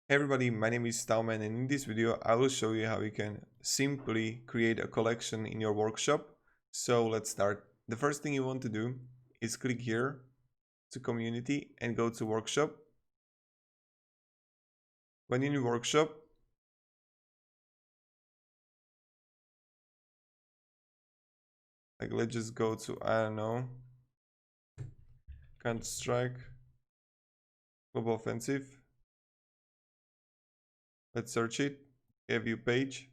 Hey everybody, my name is TaoMan, and in this video I will show you how you can simply create a collection in your workshop. So let's start. The first thing you want to do is click here to community and go to workshop. When in your workshop, like let's just go to, I don't know, Counter-Strike, Global Offensive. Let's search it, a view page.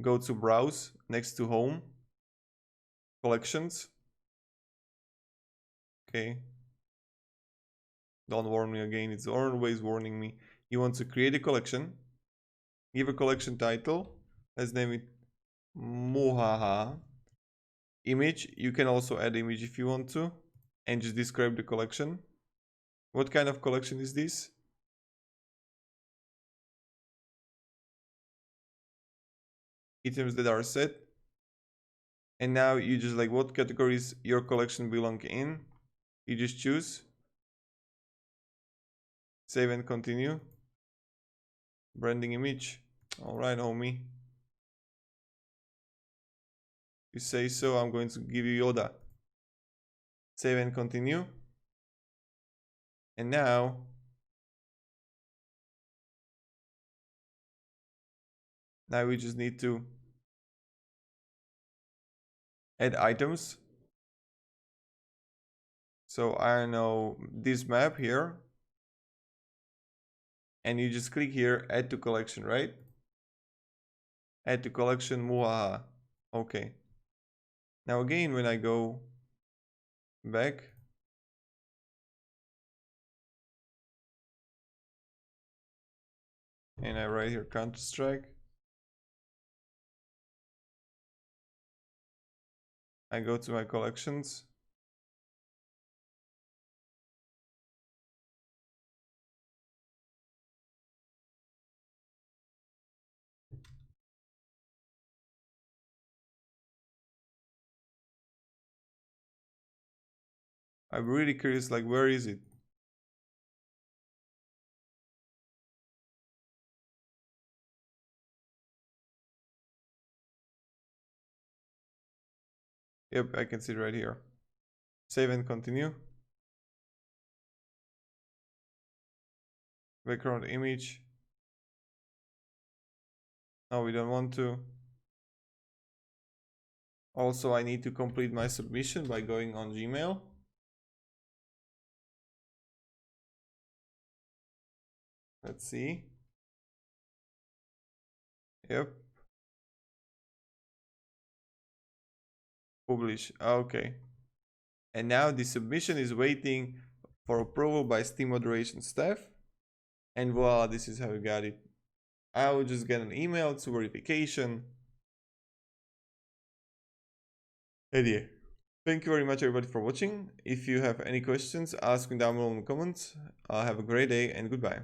Go to browse next to home, collections. Okay. Don't warn me again, it's always warning me. You want to create a collection, give a collection title, let's name it Muhaha. Image, you can also add image if you want to, and just describe the collection. What kind of collection is this? Items that are set. And now you just like what categories your collection belong in. You just choose. Save and continue. Branding image. Alright, homie. You say so, I'm going to give you Yoda. Save and continue. And now we just need to add items. So I know this map here. And you just click here, add to collection, right? Add to collection, Muhaha. Okay. Now again, when I go back, and I write here Counter-Strike, I go to my collections. I'm really curious, like, where is it? Yep, I can see it right here. Save and continue. Background image. No, we don't want to. Also, I need to complete my submission by going on Gmail. Let's see. Yep. Publish. Okay. And now the submission is waiting for approval by Steam moderation staff. And voila, this is how we got it. I will just get an email to verification. And yeah. Thank you very much everybody for watching. If you have any questions, ask me down below in the comments. Have a great day and goodbye.